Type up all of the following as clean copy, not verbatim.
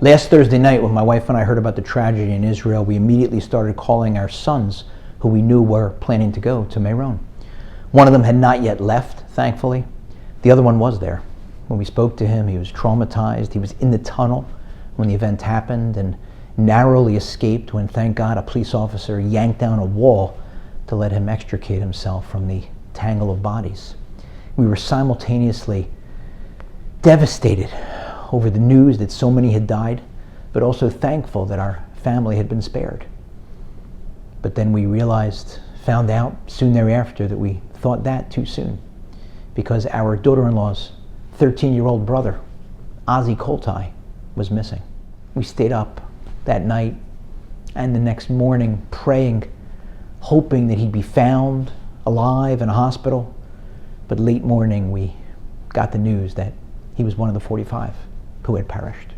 Last Thursday night, when my wife and I heard about the tragedy in Israel, we immediately started calling our sons, who we knew were planning to go to Meron. One of them had not yet left, thankfully. The other one was there. When we spoke to him, he was traumatized. He was in the tunnel when the event happened and narrowly escaped when, thank God, a police officer yanked down a wall to let him extricate himself from the tangle of bodies. We were simultaneously devastated over the news that so many had died, but also thankful that our family had been spared. But then we found out soon thereafter that we thought that too soon, because our daughter-in-law's 13-year-old brother, Ozzy Koltai, was missing. We stayed up that night and the next morning praying, hoping that he'd be found alive in a hospital. But late morning we got the news that he was one of the 45 who had perished.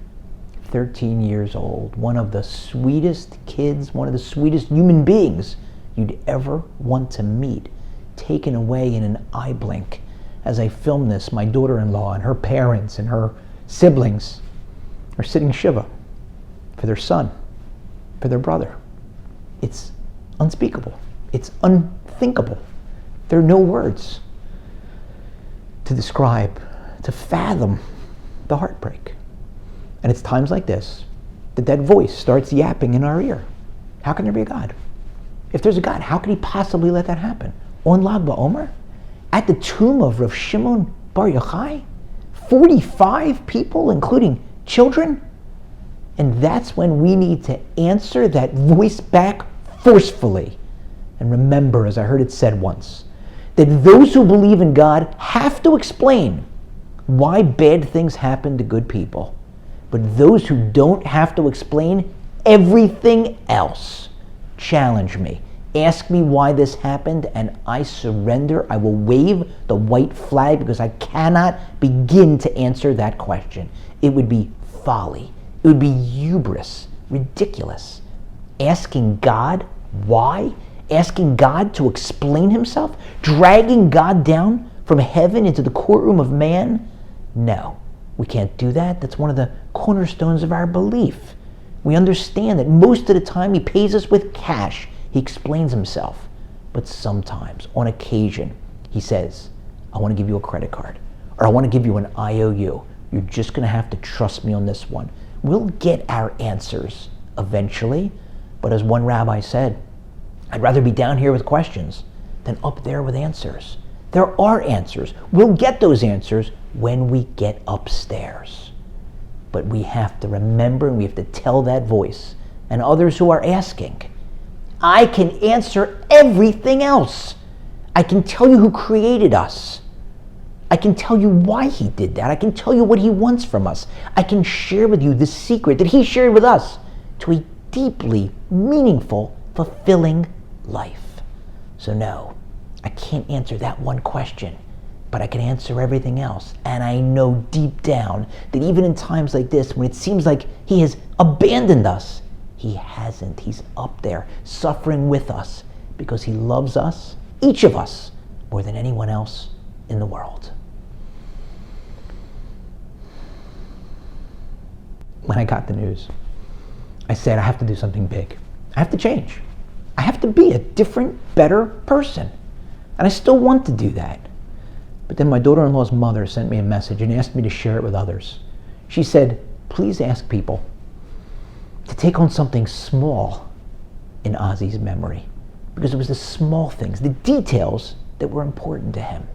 13 years old, one of the sweetest kids, one of the sweetest human beings you'd ever want to meet, taken away in an eye blink. As I film this, my daughter-in-law and her parents and her siblings are sitting Shiva for their son, for their brother. It's unspeakable. It's unthinkable. There are no words to describe, to fathom the heartbreak. And it's times like this that voice starts yapping in our ear. How can there be a God? If there's a God, how could he possibly let that happen? On Lag BaOmer? At the tomb of Rav Shimon Bar Yochai? 45 people, including children? And that's when we need to answer that voice back forcefully. And remember, as I heard it said once, that those who believe in God have to explain why bad things happen to good people. But those who don't have to explain everything else. Challenge me. Ask me why this happened, and I surrender. I will wave the white flag because I cannot begin to answer that question. It would be folly. It would be hubris, ridiculous. Asking God why? Asking God to explain himself? Dragging God down from heaven into the courtroom of man? No, we can't do that. That's one of the cornerstones of our belief. We understand that most of the time he pays us with cash. He explains himself. But sometimes, on occasion, he says, I want to give you a credit card, or I want to give you an IOU. You're just going to have to trust me on this one. We'll get our answers eventually, but as one rabbi said, I'd rather be down here with questions than up there with answers. There are answers. We'll get those answers when we get upstairs. But we have to remember, and we have to tell that voice and others who are asking, I can answer everything else. I can tell you who created us. I can tell you why he did that. I can tell you what he wants from us. I can share with you the secret that he shared with us to a deeply meaningful, fulfilling life. So no, I can't answer that one question, but I can answer everything else. And I know deep down that even in times like this, when it seems like he has abandoned us, he hasn't. He's up there suffering with us because he loves us, each of us, more than anyone else in the world. When I got the news, I said, I have to do something big. I have to change. I have to be a different, better person. And I still want to do that. But then my daughter-in-law's mother sent me a message and asked me to share it with others. She said, please ask people to take on something small in Ozzy's memory. Because it was the small things, the details that were important to him.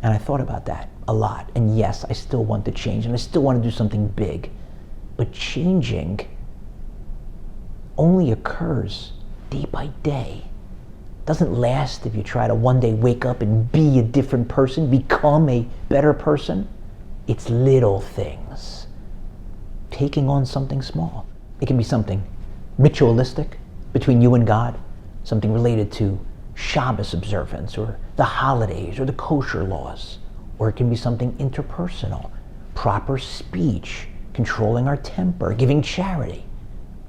And I thought about that a lot. And yes, I still want to change and I still want to do something big. But changing only occurs day by day. It doesn't last if you try to one day wake up and be a different person, become a better person. It's little things. Taking on something small. It can be something ritualistic between you and God, something related to Shabbos observance or the holidays or the kosher laws. Or it can be something interpersonal, proper speech, controlling our temper, giving charity.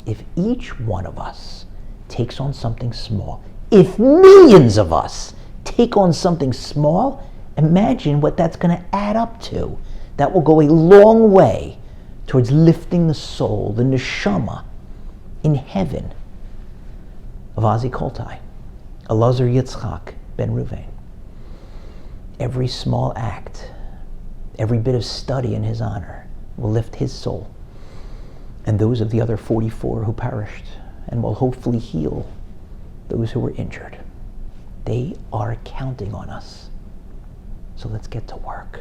If each one of us takes on something small, if millions of us take on something small, imagine what that's going to add up to. That will go a long way towards lifting the soul, the neshama, in heaven of Azi Koltai, Elazar Yitzchak ben Ruvain. Every small act, every bit of study in his honor will lift his soul and those of the other 44 who perished, and will hopefully heal those who were injured. They are counting on us. So let's get to work.